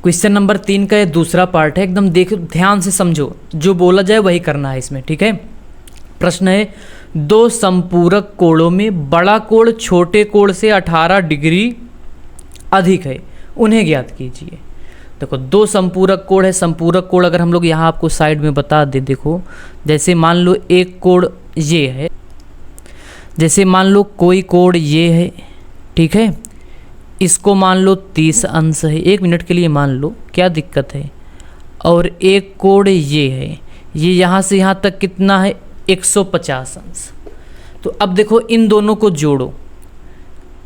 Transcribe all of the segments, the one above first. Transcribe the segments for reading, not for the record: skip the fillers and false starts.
Question number 3 का ये दूसरा पार्ट है, एकदम देखो ध्यान से समझो, जो बोला जाए वही करना है इसमें, ठीक है। प्रश्न है, दो संपूरक कोणों में बड़ा कोण छोटे कोण से 18 डिग्री अधिक है, उन्हें ज्ञात कीजिए। देखो दो संपूरक कोण है, संपूरक कोण अगर हम लोग यहाँ आपको साइड में बता दें, देखो जैसे मान लो एक कोण ये है, जैसे मान लो कोई कोण ये है, ठीक है, इसको मान लो 30 अंश है, 1 मिनट के लिए मान लो, क्या दिक्कत है। और एक कोण ये है, ये यहाँ से यहाँ तक कितना है 150 अंश। तो अब देखो इन दोनों को जोड़ो,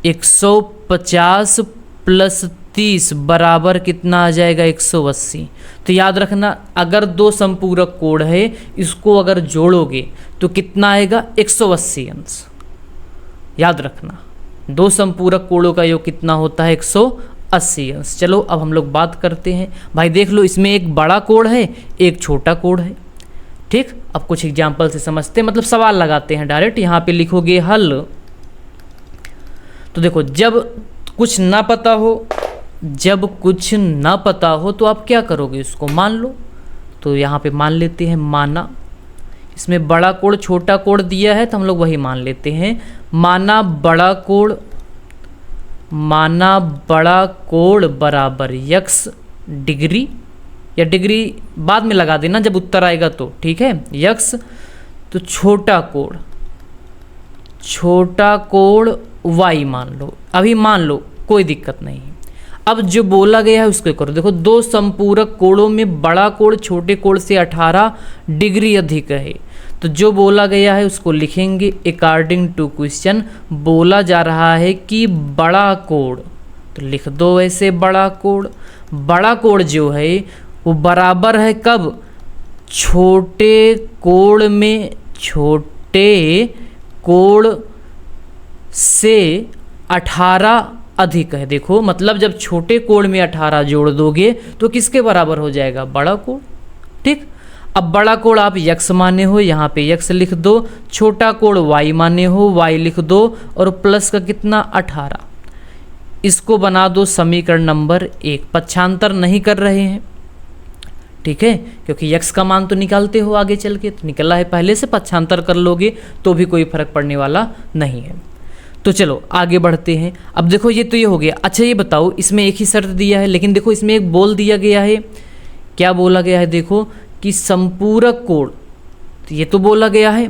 150 प्लस 30 बराबर कितना आ जाएगा 180। तो याद रखना अगर दो संपूरक कोण है, इसको अगर जोड़ोगे तो कितना आएगा 180 अंश। याद रखना दो संपूरक कोणों का योग कितना होता है 180 अंश। चलो अब हम लोग बात करते हैं। भाई देख लो इसमें एक बड़ा कोण है, एक छोटा कोण है, ठीक। अब कुछ एग्जाम्पल से समझते हैं, मतलब सवाल लगाते हैं डायरेक्ट। यहाँ पे लिखोगे हल। तो देखो जब कुछ ना पता हो, जब कुछ ना पता हो तो आप क्या करोगे, उसको मान लो। तो यहाँ पे मान लेते हैं माना, इसमें बड़ा कोण छोटा कोण दिया है तो हम लोग वही मान लेते हैं। माना बड़ा कोण बराबर x डिग्री, या डिग्री बाद में लगा देना जब उत्तर आएगा तो, ठीक है, x। तो छोटा कोण y मान लो, अभी मान लो कोई दिक्कत नहीं है। अब जो बोला गया है उसको करो। देखो दो संपूरक कोणों में बड़ा कोण छोटे कोण से 18 डिग्री अधिक है, तो जो बोला गया है उसको लिखेंगे अकॉर्डिंग टू क्वेश्चन। बोला जा रहा है कि बड़ा कोण, तो लिख दो ऐसे बड़ा कोण जो है वो बराबर है कब, छोटे कोण में, छोटे कोण से 18 अधिक है। देखो मतलब जब छोटे कोण में 18 जोड़ दोगे तो किसके बराबर हो जाएगा, बड़ा कोण, ठीक। अब बड़ा कोण आप x माने हो, यहाँ पे x लिख दो, छोटा कोण y माने हो, y लिख दो, और प्लस का कितना 18। इसको बना दो समीकरण नंबर 1। पक्षांतर नहीं कर रहे हैं, ठीक है, क्योंकि x का मान तो निकालते हो आगे चल के, तो निकला है पहले से, पक्षांतर कर लोगे तो भी कोई फर्क पड़ने वाला नहीं है। तो चलो आगे बढ़ते हैं। अब देखो ये तो ये हो गया। अच्छा ये बताओ, इसमें एक ही शर्त दिया है, लेकिन देखो इसमें एक बोल दिया गया है। क्या बोला गया है, देखो कि संपूरक कोण, तो ये तो बोला गया है।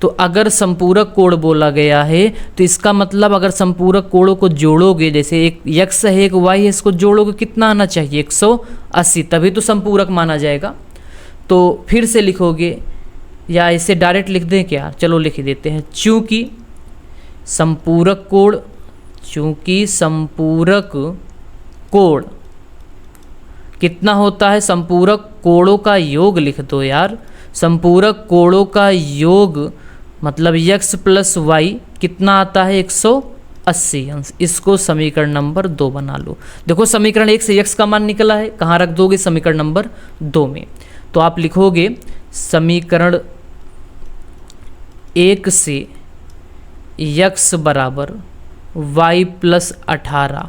तो अगर संपूरक कोण बोला गया है तो इसका मतलब अगर संपूरक कोणों को जोड़ोगे, जैसे एक x है एक y है, इसको जोड़ोगे कितना आना चाहिए 180, तभी तो संपूरक माना जाएगा। तो फिर से लिखोगे या इसे डायरेक्ट लिख दें क्या, चलो लिख देते हैं। चूँकि संपूरक कोण कितना होता है, संपूरक कोणों का योग लिख दो यार। संपूरक कोणों का योग मतलब x प्लस y कितना आता है 180 अंश। इसको समीकरण नंबर 2 बना लो। देखो समीकरण 1 से x का मान निकला है, कहाँ रख दोगे, समीकरण नंबर 2 में। तो आप लिखोगे समीकरण 1 से x बराबर y प्लस 18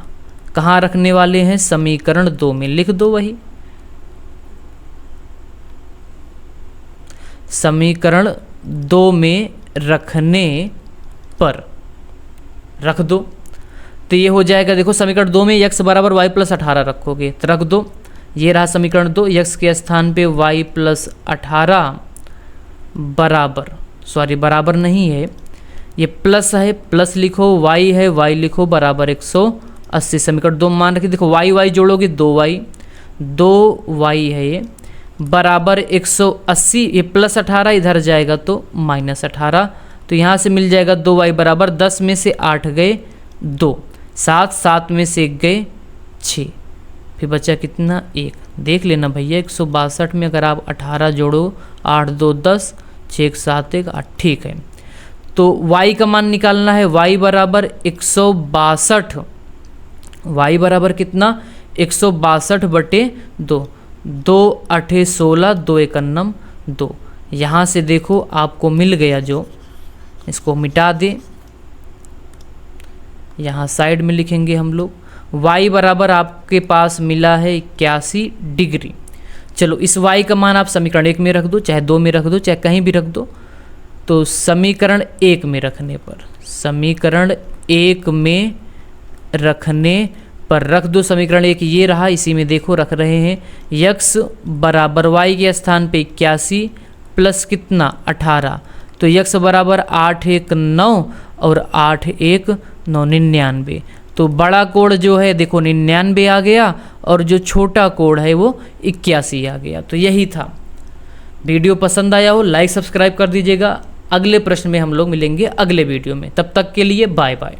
कहाँ रखने वाले हैं, समीकरण 2 में। लिख दो वही, समीकरण 2 में रखने पर रख दो तो ये हो जाएगा। देखो समीकरण 2 में x बराबर y प्लस 18 रखोगे तो रख दो, ये रहा समीकरण 2। x के स्थान पे y प्लस 18 बराबर, सॉरी बराबर नहीं है, ये प्लस है, प्लस लिखो, y है, y लिखो बराबर 180। समीकरण 2 मान रखिए। देखो y जोड़ोगे 2y है ये बराबर 180, ये प्लस 18 इधर जाएगा तो माइनस 18। तो यहाँ से मिल जाएगा 2y बराबर 10 में से 8 गए 2, 7 में से 1 गए 6, फिर बचा कितना 1। देख लेना भैया 162 में अगर आप 18 जोड़ो, 8 2 10, 6 7 1 8, ठीक है। तो y का मान निकालना है, y बराबर 162, y बराबर कितना 162 बटे 2, 2 8 16, 2 1 9 2। यहाँ से देखो आपको मिल गया, जो इसको मिटा दे, यहाँ साइड में लिखेंगे हम लोग y बराबर आपके पास मिला है 81 डिग्री। चलो इस y का मान आप समीकरण 1 में रख दो, चाहे 2 में रख दो, चाहे कहीं भी रख दो। तो समीकरण 1 में रखने पर, समीकरण 1 में रखने पर रख दो समीकरण 1 ये रहा, इसी में देखो रख रहे हैं x बराबर y के स्थान पे 81 प्लस कितना 18, तो x बराबर 8 1 9 और 8 1 9 99। तो बड़ा कोण जो है देखो 99 आ गया और जो छोटा कोण है वो 81 आ गया। तो यही था। वीडियो पसंद आया हो लाइक सब्सक्राइब कर दीजिएगा। अगले प्रश्न में हम लोग मिलेंगे अगले वीडियो में, तब तक के लिए बाय बाय।